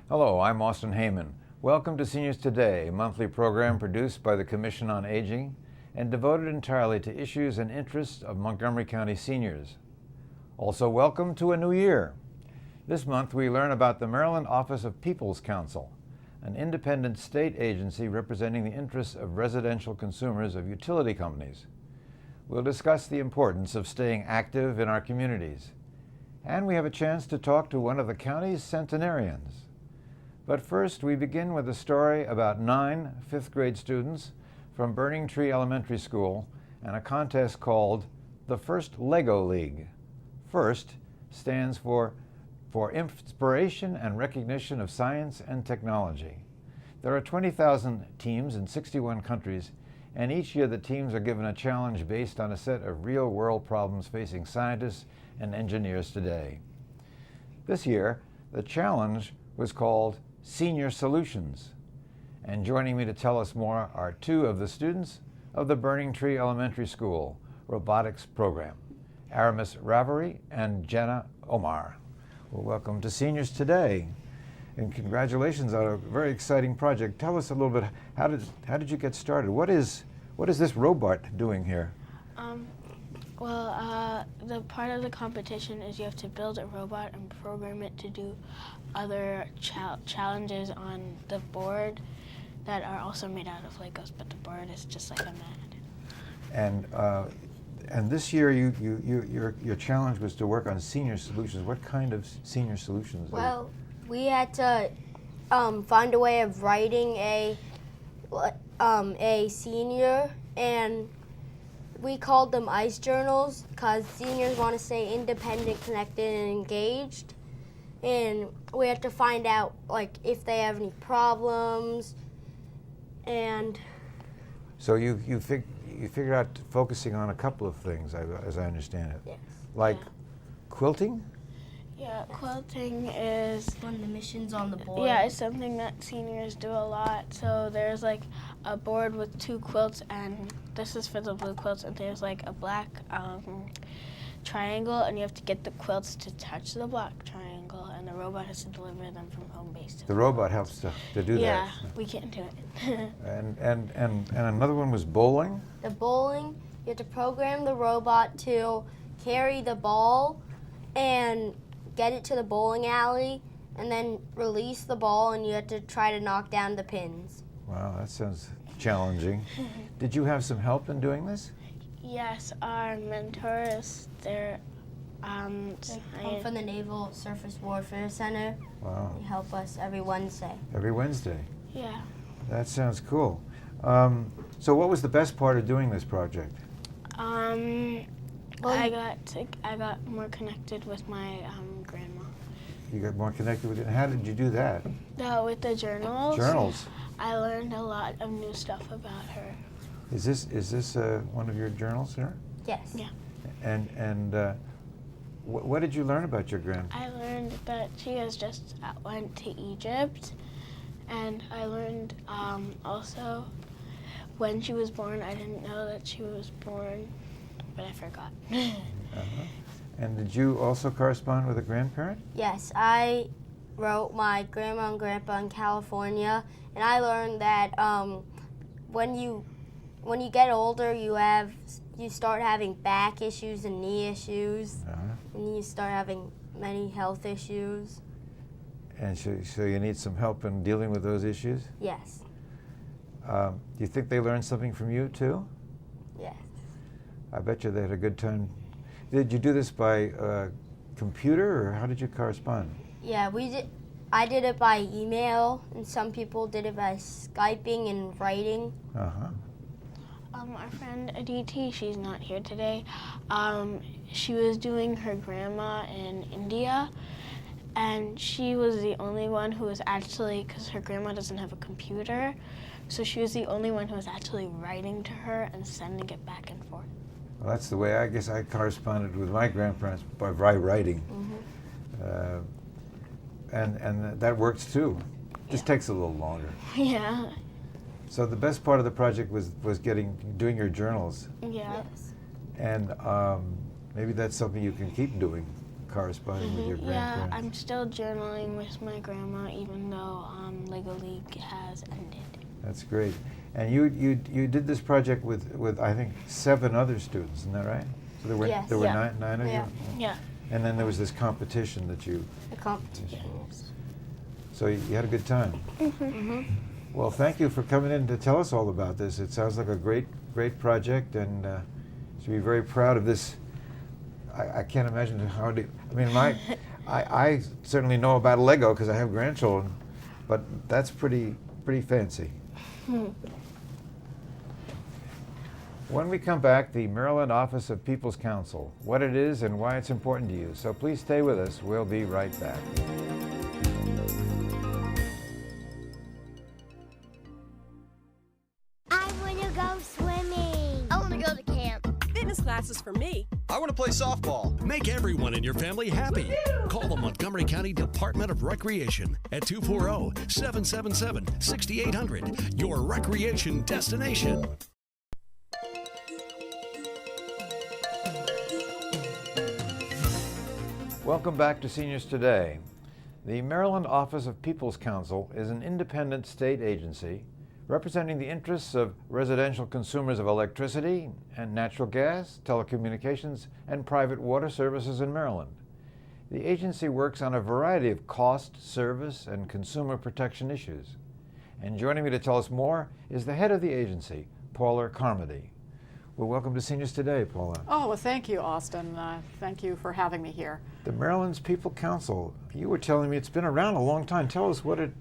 Hello, I'm Austin Heyman. Welcome to Seniors Today, a monthly program produced by the Commission on Aging and devoted entirely to issues and interests of Montgomery County seniors. Also, welcome to a new year. This month we learn about the Maryland Office of People's Counsel, an independent state agency representing the interests of residential consumers of utility companies. We'll discuss the importance of staying active in our communities. And we have a chance to talk to one of the county's centenarians. But first, we begin with a story about 9 fifth-grade students from Burning Tree Elementary School and a contest called the First Lego League. FIRST stands for Inspiration and Recognition of Science and Technology. There are 20,000 teams in 61 countries, and each year the teams are given a challenge based on a set of real-world problems facing scientists and engineers today. This year, the challenge was called Senior Solutions. And joining me to tell us more are 2 of the students of the Burning Tree Elementary School robotics program, Aramis Ravery and Jenna Omar. Well, welcome to Seniors Today, and congratulations on a very exciting project. Tell us a little bit, how did you get started? What is this robot doing here? The part of the competition is you have to build a robot and program it to do other challenges on the board that are also made out of Legos, but the board is just like a mat. And this year, your challenge was to work on senior solutions. What kind of senior solutions? Well, we had to find a way of writing a senior, and we called them ICE journals because seniors want to stay independent, connected, and engaged. And we had to find out if they have any problems. And so you figured out focusing on a couple of things, as I understand it. Yes. Like quilting? Yeah, quilting is one of the missions on the board. Yeah, it's something that seniors do a lot. So there's a board with 2 quilts, and this is for the blue quilts, and there's a black triangle, and you have to get the quilts to touch the black triangle, and the robot has to deliver them from home base to the robot helps to do that. Yeah, we can't do it. And another one was bowling? The bowling, you have to program the robot to carry the ball and get it to the bowling alley, and then release the ball, and you have to try to knock down the pins. Wow, that sounds challenging. Did you have some help in doing this? Yes, our mentors, they're They come from the Naval Surface Warfare Center. Wow. They help us every Wednesday. Every Wednesday? Yeah. That sounds cool. So what was the best part of doing this project? I got more connected with my grandma. You got more connected with it. How did you do that? With the journals. Journals. I learned a lot of new stuff about her. Is this one of your journals here? Yes. Yeah. And what did you learn about your grandma? I learned that she has just went to Egypt, and I learned also when she was born. I didn't know that she was born, but I forgot. And did you also correspond with a grandparent? Yes, I wrote my grandma and grandpa in California, and I learned that when you get older, you start having back issues and knee issues, and you start having many health issues. And so you need some help in dealing with those issues? Yes. Do you think they learned something from you too? Yes. I bet you they had a good time. Did you do this by computer, or how did you correspond? Yeah, I did it by email, and some people did it by Skyping and writing. Our friend Aditi, she's not here today. She was doing her grandma in India, and she was the only one who was actually, because her grandma doesn't have a computer, so she was the only one who was actually writing to her and sending it back and forth. Well, that's the way I guess I corresponded with my grandparents, by writing. And that works too. Just takes a little longer. Yeah. So the best part of the project was doing your journals. Yeah. Yes. And maybe that's something you can keep doing. corresponding with your Yeah, grandparents? I'm still journaling with my grandma, even though Lego League has ended. That's great. And you did this project with I think 7 other students, isn't that right? So there were Yes. there were Yeah. nine of Yeah. you. Yeah. And then there was this competition that you. The competition. So you had a good time. Well, thank you for coming in to tell us all about this. It sounds like a great project, and should be very proud of this. I can't imagine how to. I mean, I certainly know about Lego because I have grandchildren, but that's pretty fancy. When we come back, the Maryland Office of People's Counsel, what it is and why it's important to you. So please stay with us. We'll be right back. I want to go swimming. I want to go to camp. Fitness classes for me. I want to play softball. Make everyone in your family happy. Call the Montgomery County Department of Recreation at 240-777-6800. Your recreation destination. Welcome back to Seniors Today. The Maryland Office of People's Counsel is an independent state agency representing the interests of residential consumers of electricity and natural gas, telecommunications, and private water services in Maryland. The agency works on a variety of cost, service, and consumer protection issues. And joining me to tell us more is the head of the agency, Paula Carmody. Well, welcome to Seniors Today, Paula. Oh, well, thank you, Austin. Thank you for having me here. The Maryland's People Council. You were telling me it's been around a long time. Tell us what it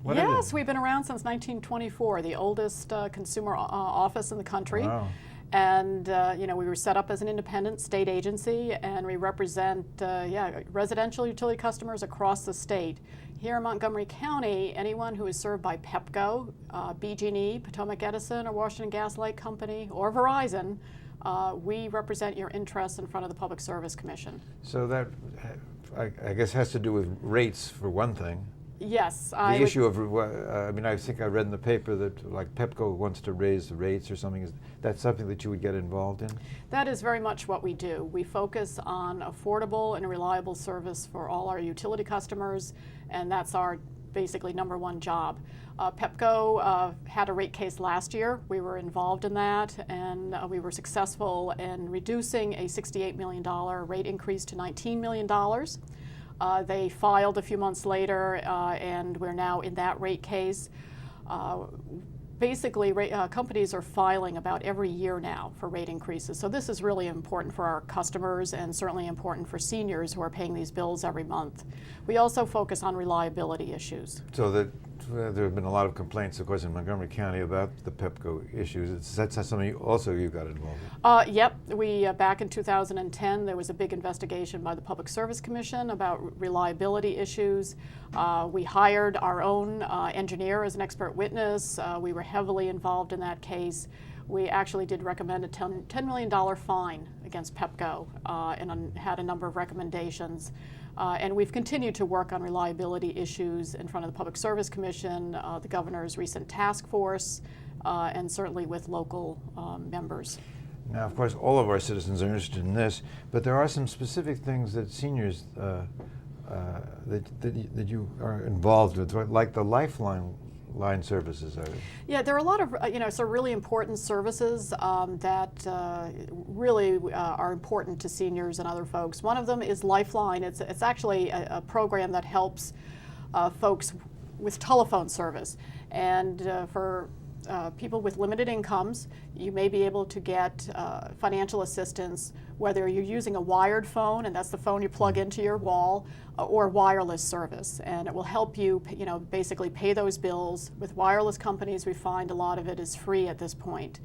Yes, is. we've been around since 1924, the oldest consumer office in the country. Wow. And we were set up as an independent state agency, and we represent residential utility customers across the state. Here in Montgomery County, anyone who is served by Pepco, BG&E, Potomac Edison, or Washington Gas Light Company, or Verizon, we represent your interests in front of the Public Service Commission. So that, I guess, has to do with rates for one thing. Yes. The issue of, I mean, I think I read in the paper that like Pepco wants to raise the rates or something. Is that something that you would get involved in? That is very much what we do. We focus on affordable and reliable service for all our utility customers, and that's our basically #1 job. Pepco had a rate case last year. We were involved in that, and we were successful in reducing a $68 million rate increase to $19 million. They filed a few months later, and we're now in that rate case. Basically, companies are filing about every year now for rate increases. So this is really important for our customers and certainly important for seniors who are paying these bills every month. We also focus on reliability issues. So that there have been a lot of complaints, of course, in Montgomery County about the Pepco issues. That's something you got involved in. Yep. We back in 2010, there was a big investigation by the Public Service Commission about reliability issues. We hired our own engineer as an expert witness. We were heavily involved in that case. We actually did recommend a $10 million fine against Pepco and had a number of recommendations. And we've continued to work on reliability issues in front of the Public Service Commission, the governor's recent task force, and certainly with local members. Now, of course, all of our citizens are interested in this, but there are some specific things that seniors that you are involved with, like the Lifeline services. Yeah, there are a lot of so really important services that really are important to seniors and other folks. One of them is Lifeline. It's actually a program that helps folks with telephone service, and for people with limited incomes, you may be able to get financial assistance whether you're using a wired phone, and that's the phone you plug into your wall, or wireless service, and it will help you, basically pay those bills. With wireless companies, we find a lot of it is free at this point.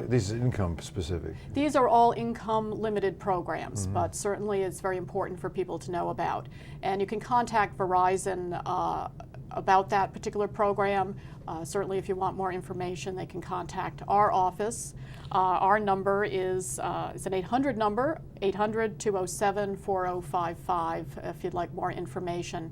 These are income specific. These are all income limited programs, but certainly it's very important for people to know about. And you can contact Verizon about that particular program. Certainly if you want more information, they can contact our office. Our number is it's an 800 number, 800-207-4055 if you'd like more information.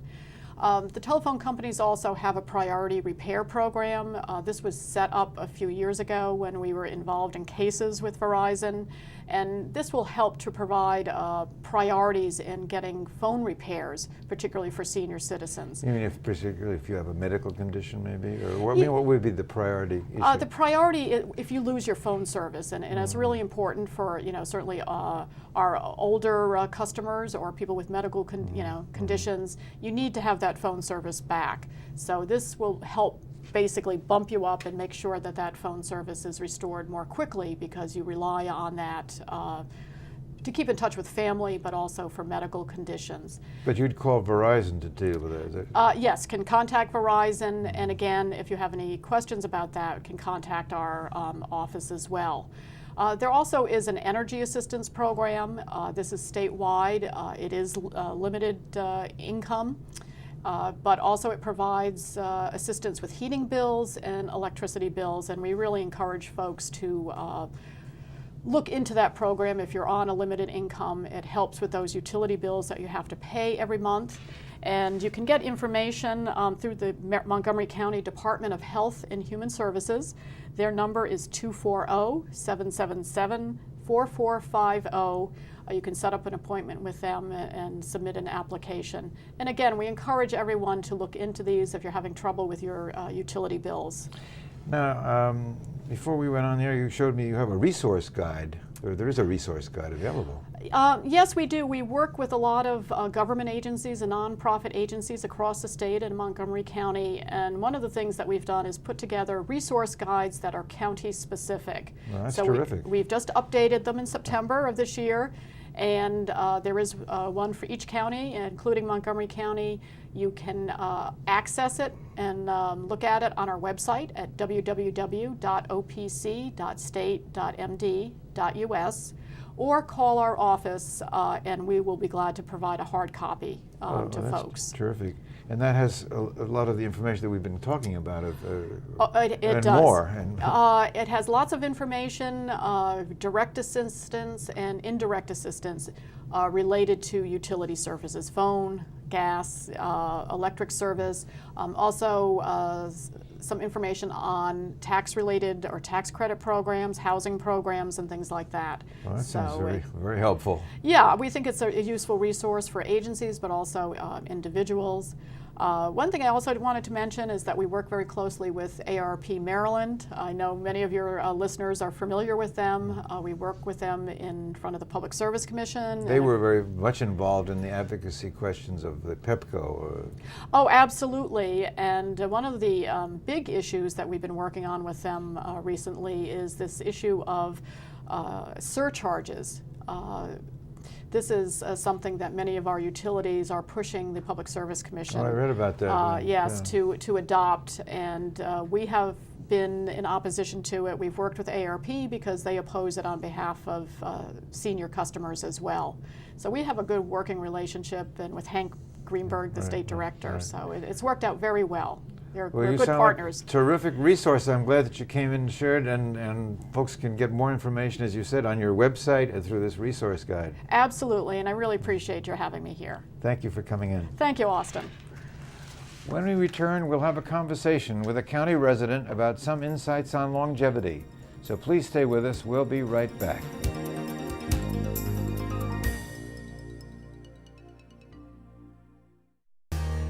The telephone companies also have a priority repair program. This was set up a few years ago when we were involved in cases with Verizon, and this will help to provide priorities in getting phone repairs, particularly for senior citizens. You mean particularly if you have a medical condition, maybe, or what would be the priority issue? The priority is if you lose your phone service, and it's really important for certainly our older customers or people with medical conditions. You need to have that phone service back. So this will help basically bump you up and make sure that that phone service is restored more quickly, because you rely on that to keep in touch with family, but also for medical conditions. But you'd call Verizon to deal with it, is it? Yes, can contact Verizon, and again, if you have any questions about that, can contact our office as well. There also is an energy assistance program. This is statewide. It is limited income. But also it provides assistance with heating bills and electricity bills, and we really encourage folks to look into that program if you're on a limited income. It helps with those utility bills that you have to pay every month. And you can get information through the Montgomery County Department of Health and Human Services. Their number is 240-777-4450. You can set up an appointment with them and submit an application. And again, we encourage everyone to look into these if you're having trouble with your utility bills. Now, before we went on here, you showed me you have a resource guide, or there is a resource guide available. Yes, we do. We work with a lot of government agencies and nonprofit agencies across the state and Montgomery County, and one of the things that we've done is put together resource guides that are county specific. Well, that's so terrific. We've just updated them in September of this year, and there is one for each county, including Montgomery County. You can access it and look at it on our website at www.opc.state.md.us, or call our office, and we will be glad to provide a hard copy to folks. Terrific. And that has a lot of the information that we've been talking about, it and does. more. It has lots of information, direct assistance and indirect assistance related to utility services, phone, gas, electric service, also some information on tax-related or tax credit programs, housing programs, and things like that. Well, that sounds very helpful. Yeah, we think it's a useful resource for agencies, but also individuals. One thing I also wanted to mention is that we work very closely with AARP Maryland. I know many of your listeners are familiar with them. We work with them in front of the Public Service Commission. They were very much involved in the advocacy questions of the PEPCO. Oh, absolutely. And one of the big issues that we've been working on with them recently is this issue of surcharges. This is something that many of our utilities are pushing the Public Service Commission. Oh, I read about that. Yes, yeah. to adopt, and we have been in opposition to it. We've worked with AARP because they oppose it on behalf of senior customers as well. So we have a good working relationship, and with Hank Greenberg, the state director, so it's worked out very well. We're good partners. Like terrific resource. I'm glad that you came in and shared, and folks can get more information, as you said, on your website and through this resource guide. Absolutely, and I really appreciate your having me here. Thank you for coming in. Thank you, Austin. When we return, we'll have a conversation with a county resident about some insights on longevity. So please stay with us. We'll be right back.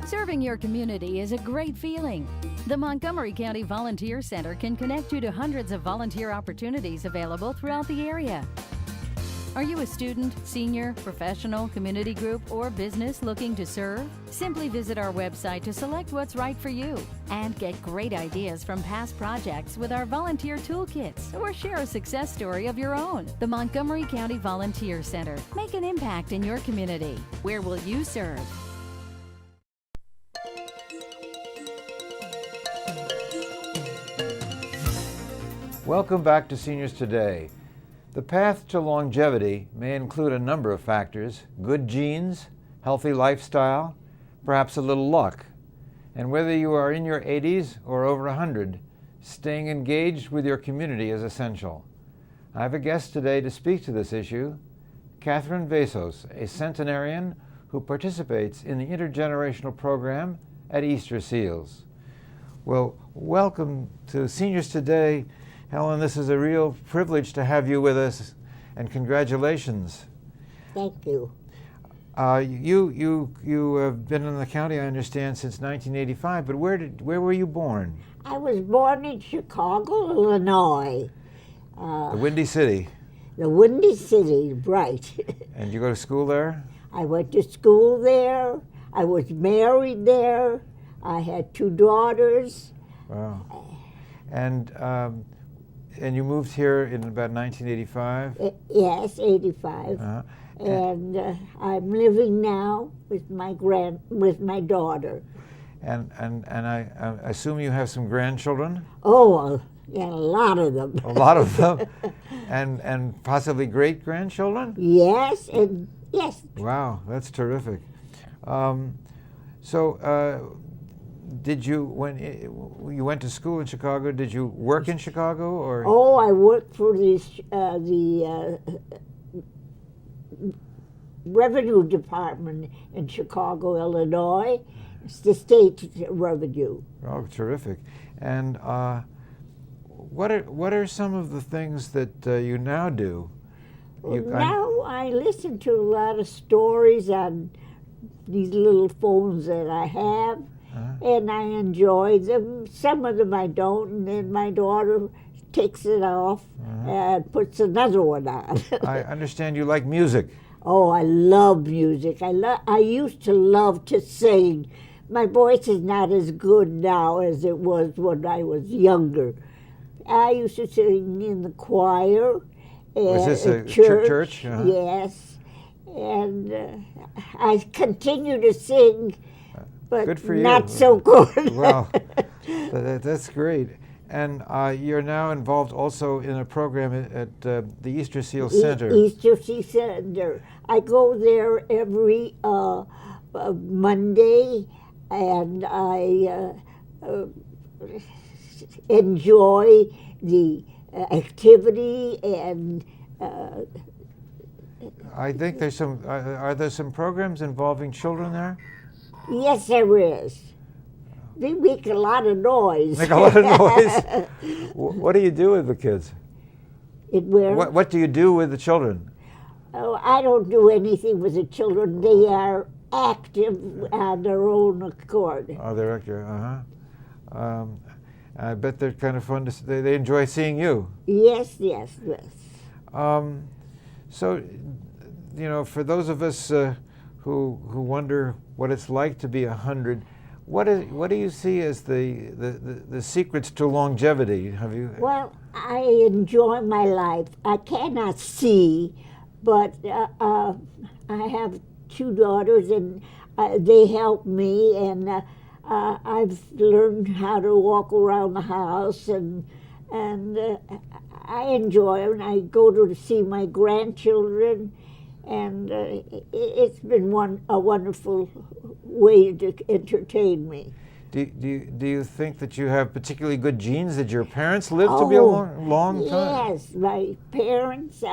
Serving your community is a great feeling. The Montgomery County Volunteer Center can connect you to hundreds of volunteer opportunities available throughout the area. Are you a student, senior, professional, community group, or business looking to serve? Simply visit our website to select what's right for you and get great ideas from past projects with our volunteer toolkits, or share a success story of your own. The Montgomery County Volunteer Center. Make an impact in your community. Where will you serve? Welcome back to Seniors Today. The path to longevity may include a number of factors: good genes, healthy lifestyle, perhaps a little luck. And whether you are in your 80s or over 100, staying engaged with your community is essential. I have a guest today to speak to this issue, Catherine Vass, a centenarian who participates in the intergenerational program at Easter Seals. Well, welcome to Seniors Today. Helen, this is a real privilege to have you with us, and congratulations. Thank you. You have been in the county, I understand, since 1985, but where were you born? I was born in Chicago, Illinois. The Windy City. The Windy City, right. And you go to school there? I went to school there. I was married there. I had 2 daughters. Wow. And you moved here in about 1985? Yes, 85. Uh-huh. And I'm living now with my daughter. And I assume you have some grandchildren? Oh, yeah, a lot of them. A lot of them? And possibly great-grandchildren? Yes, and yes. Wow, that's terrific. Did you, when you went to school in Chicago, did you work in Chicago, or? Oh, I worked for the Revenue Department in Chicago, Illinois. It's the state revenue. Oh, terrific. And what are some of the things that you now do? Now I listen to a lot of stories on these little phones that I have, and I enjoy them. Some of them I don't, and then my daughter takes it off and puts another one on. I understand you like music. Oh, I love music. I used to love to sing. My voice is not as good now as it was when I was younger. I used to sing in the choir. Was this a church? Uh-huh. Yes. And I continue to sing, but good for you. Not so good. Wow, that's great. And you're now involved also in a program at the Easter Seal Center. Easter Seal Center. I go there every Monday, and I enjoy the activity, and I think there's some. Are there some programs involving children there? yes, there is. They make a lot of noise. Make a lot of noise. What do you do with the kids? What do you do with the children? Oh, I don't do anything with the children. They are active on their own accord. Oh, they're active. I bet they're kind of fun to. They enjoy seeing you. Yes. So, for those of us who wonder what it's like to be 100, what do you see as the secrets to longevity? Have you? Well, I enjoy my life. I cannot see, but I have 2 daughters, and they help me, and I've learned how to walk around the house, and I enjoy it. And I go to see my grandchildren, and it's been a wonderful way to entertain me. Do you think that you have particularly good genes? Did your parents live to be a long time? Yes, my parents.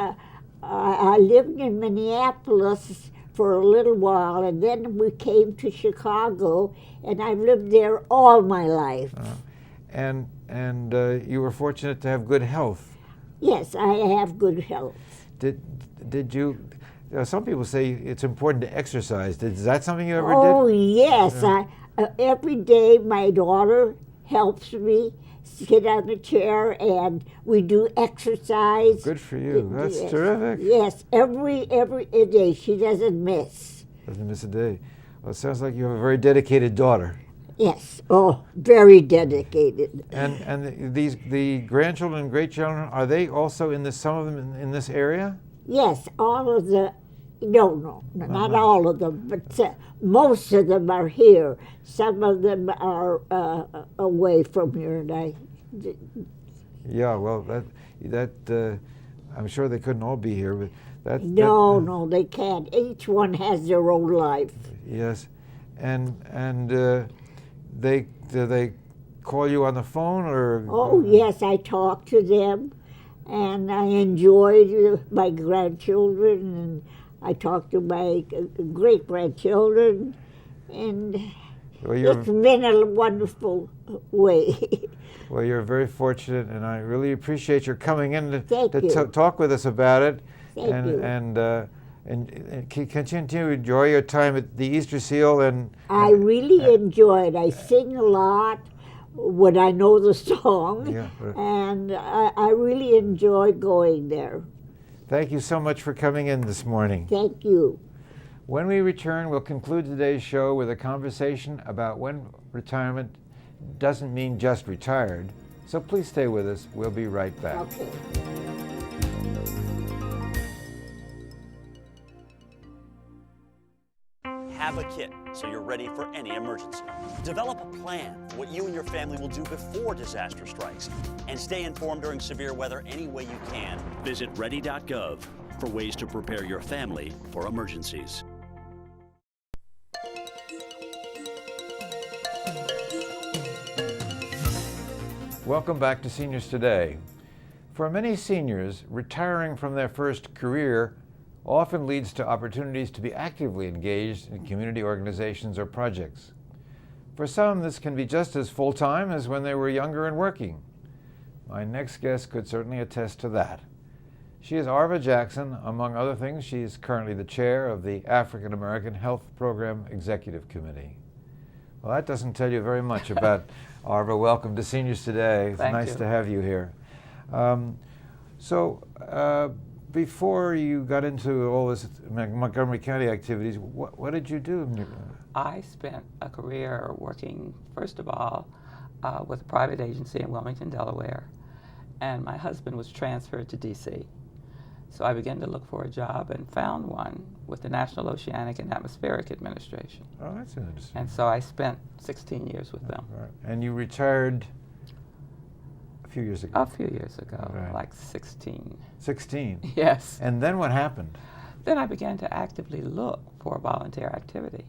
I lived in Minneapolis for a little while, and then we came to Chicago, and I've lived there all my life. And you were fortunate to have good health. Yes, I have good health. Did you? Some people say it's important to exercise. Is that something you ever did? Oh yes, every day my daughter helps me sit on the chair, and we do exercise. Good for you. That's terrific. Yes, every day. She doesn't miss. Doesn't miss a day. Well, it sounds like you have a very dedicated daughter. Yes. Oh, very dedicated. And the grandchildren and great-children, are they also some of them in this area? Yes, all of the. No, not all of them, but most of them are here. Some of them are away from here, and Yeah, well, that I'm sure they couldn't all be here, but No, they can't. Each one has their own life. Yes, and do they call you on the phone, or? Oh yes, I talk to them, and I enjoy my grandchildren, and I talk to my great-grandchildren, and it's been a wonderful way. Well, you're very fortunate, and I really appreciate your coming in to talk with us about it. Thank you. And continue to enjoy your time at the Easter Seal. I really enjoy it. I sing a lot when I know the song, and I really enjoy going there. Thank you so much for coming in this morning. Thank you. When we return, we'll conclude today's show with a conversation about when retirement doesn't mean just retired. So please stay with us. We'll be right back. Okay. Have a kit so you're ready for any emergency. Develop a plan for what you and your family will do before disaster strikes. And stay informed during severe weather any way you can. Visit ready.gov for ways to prepare your family for emergencies. Welcome back to Seniors Today. For many seniors, retiring from their first career often leads to opportunities to be actively engaged in community organizations or projects. For some, this can be just as full-time as when they were younger and working. My next guest could certainly attest to that. She is Harvey Jackson. Among other things, she is currently the chair of the African American Health Program Executive Committee. Well, that doesn't tell you very much about Harvey. Welcome to Seniors Today. It's nice to have you here. Before you got into all this Montgomery County activities, what did you do? I spent a career working, first of all, with a private agency in Wilmington, Delaware, and my husband was transferred to D.C. So I began to look for a job and found one with the National Oceanic and Atmospheric Administration. Oh, that's interesting. And so I spent 16 years with them. Right. And you retired a few years ago? A few years ago, like 16. 16? Yes. And then what happened? Then I began to actively look for volunteer activity.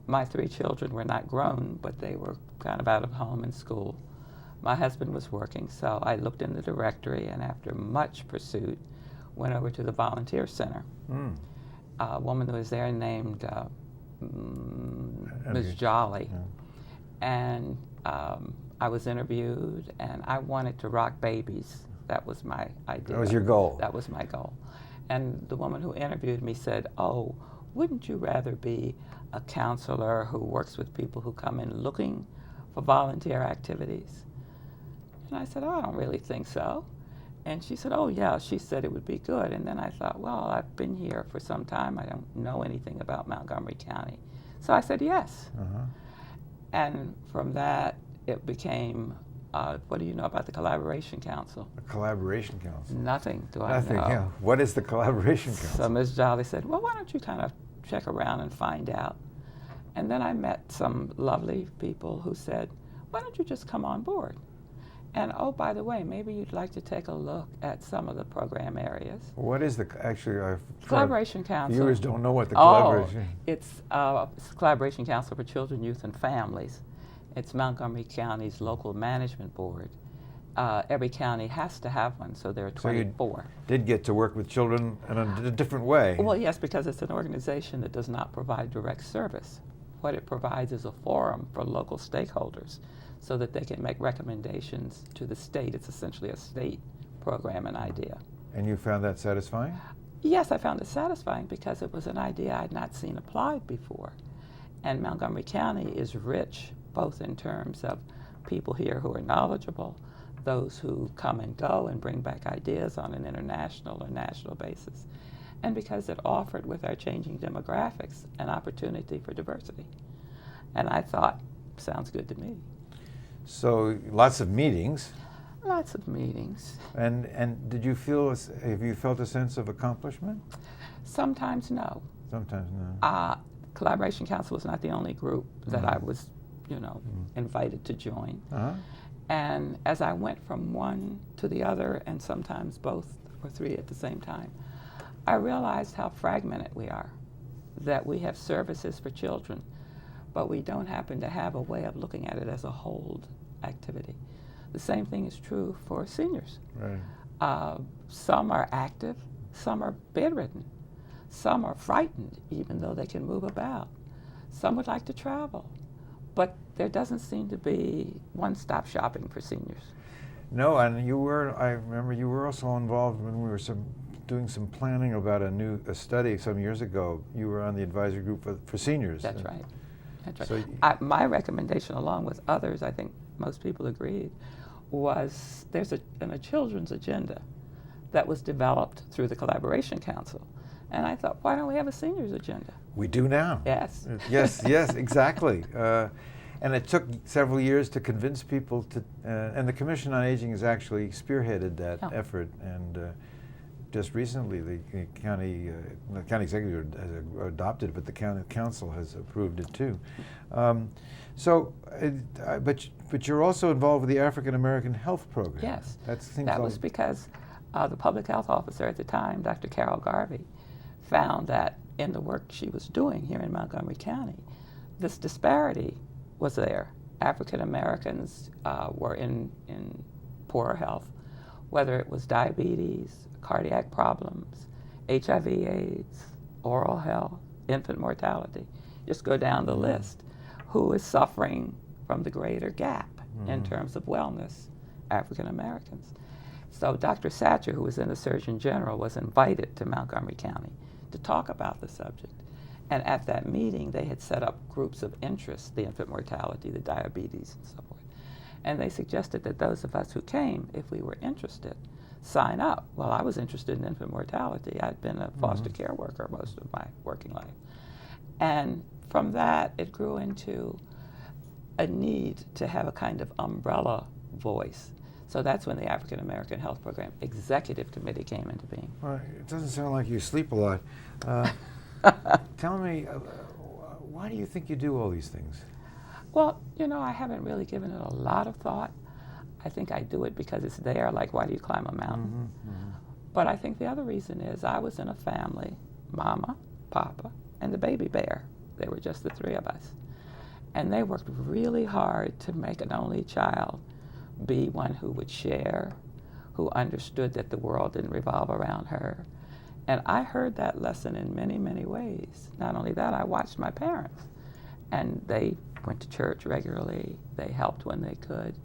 My 3 children were not grown, but they were kind of out of home and school. My husband was working, so I looked in the directory, and after much pursuit, went over to the volunteer center. A woman who was there named Ms. Jolly. And I was interviewed, and I wanted to rock babies. That was my idea. That was your goal? That was my goal. And the woman who interviewed me said, "Oh, wouldn't you rather be a counselor who works with people who come in looking for volunteer activities?" And I said, "Oh, I don't really think so." And she said, "Oh, yeah," she said it would be good. And then I thought, well, I've been here for some time. I don't know anything about Montgomery County. So I said yes. And from that, it became, what do you know about the Collaboration Council? The Collaboration Council? Nothing do I Nothing, know. yeah. What is the Collaboration Council? So Ms. Jolly said, well, why don't you kind of check around and find out? And then I met some lovely people who said, why don't you just come on board? And oh, by the way, maybe you'd like to take a look at some of the program areas. What is the, Collaboration Council. Viewers don't know what the Collaboration. It's Collaboration Council for Children, Youth, and Families. It's Montgomery County's local management board. Every county has to have one, so there are 24. So you did get to work with children in a different way. Well, yes, because it's an organization that does not provide direct service. What it provides is a forum for local stakeholders so that they can make recommendations to the state. It's essentially a state program and idea. And you found that satisfying? Yes, I found it satisfying because it was an idea I had not seen applied before. And Montgomery County is rich, both in terms of people here who are knowledgeable, those who come and go and bring back ideas on an international or national basis, and because it offered, with our changing demographics, an opportunity for diversity. And I thought, sounds good to me. So lots of meetings. Lots of meetings. And did you feel, have you felt a sense of accomplishment? Sometimes no. Sometimes no. Collaboration Council was not the only group that I was, invited to join. And as I went from one to the other, and sometimes both or 3 at the same time, I realized how fragmented we are, that we have services for children, but we don't happen to have a way of looking at it as a whole activity. The same thing is true for seniors. Right. Some are active, some are bedridden. Some are frightened, even though they can move about. Some would like to travel. But there doesn't seem to be one-stop shopping for seniors. No, and I remember you were also involved when we were doing some planning about a study some years ago. You were on the advisory group for seniors. That's right. That's right. So my recommendation, along with others, I think most people agreed, was there's a children's agenda that was developed through the Collaboration Council. And I thought, why don't we have a seniors agenda? We do now. Yes. Yes, exactly. And it took several years to convince people to, and the Commission on Aging has actually spearheaded that effort. And just recently, the county executive has adopted it, but the county council has approved it too. But you're also involved with the African American Health Program. Yes. That was because the public health officer at the time, Dr. Carol Garvey, found that in the work she was doing here in Montgomery County, this disparity was there. African Americans were in poorer health, whether it was diabetes, cardiac problems, HIV/AIDS, oral health, infant mortality. Just go down the list. Who is suffering from the greater gap in terms of wellness? African Americans. So Dr. Satcher, who was then the Surgeon General, was invited to Montgomery County to talk about the subject. And at that meeting, they had set up groups of interest, the infant mortality, the diabetes, and so forth. And they suggested that those of us who came, if we were interested, sign up. Well, I was interested in infant mortality. I'd been a foster care worker most of my working life. And from that, it grew into a need to have a kind of umbrella voice. So that's when the African American Health Program Executive Committee came into being. Well, it doesn't sound like you sleep a lot. Tell me, why do you think you do all these things? Well, I haven't really given it a lot of thought. I think I do it because it's there, like why do you climb a mountain? But I think the other reason is I was in a family, Mama, Papa, and the baby bear. They were just the three of us. And they worked really hard to make an only child be one who would share, who understood that the world didn't revolve around her. And I heard that lesson in many, many ways. Not only that, I watched my parents. And they went to church regularly. They helped when they could.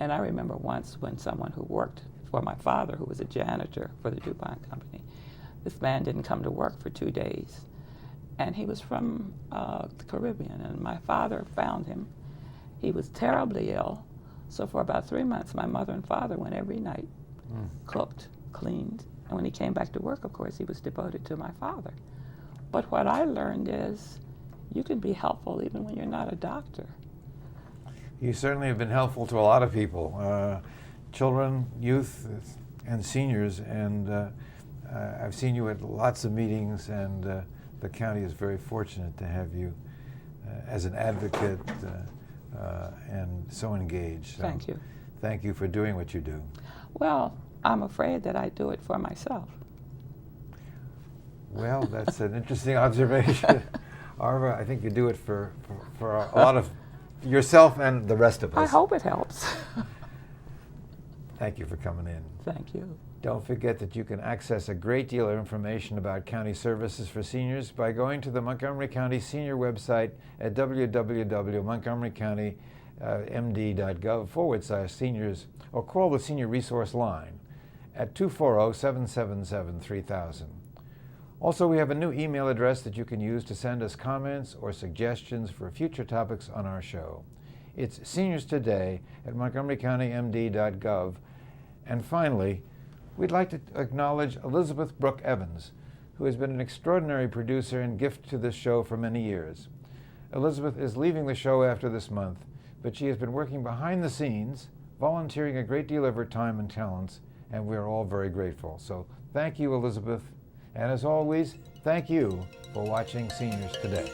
And I remember once when someone who worked for my father, who was a janitor for the DuPont company, this man didn't come to work for 2 days. And he was from the Caribbean, and my father found him. He was terribly ill. So for about 3 months, my mother and father went every night, cooked, cleaned. And when he came back to work, of course, he was devoted to my father. But what I learned is you can be helpful even when you're not a doctor. You certainly have been helpful to a lot of people, children, youth, and seniors. And I've seen you at lots of meetings, and the county is very fortunate to have you as an advocate and so engaged. So thank you. Thank you for doing what you do. Well, I'm afraid that I do it for myself. Well, that's an interesting observation. Arva, I think you do it for a lot of yourself and the rest of us. I hope it helps. Thank you for coming in. Thank you. Don't forget that you can access a great deal of information about county services for seniors by going to the Montgomery County Senior website at www.montgomerycountymd.gov/seniors, or call the Senior Resource Line at 240-777-3000. Also, we have a new email address that you can use to send us comments or suggestions for future topics on our show. It's seniorstoday@montgomerycountymd.gov. And finally, we'd like to acknowledge Elizabeth Brooke Evans, who has been an extraordinary producer and gift to this show for many years. Elizabeth is leaving the show after this month, but she has been working behind the scenes, volunteering a great deal of her time and talents, and we are all very grateful. So thank you, Elizabeth. And as always, thank you for watching Seniors Today.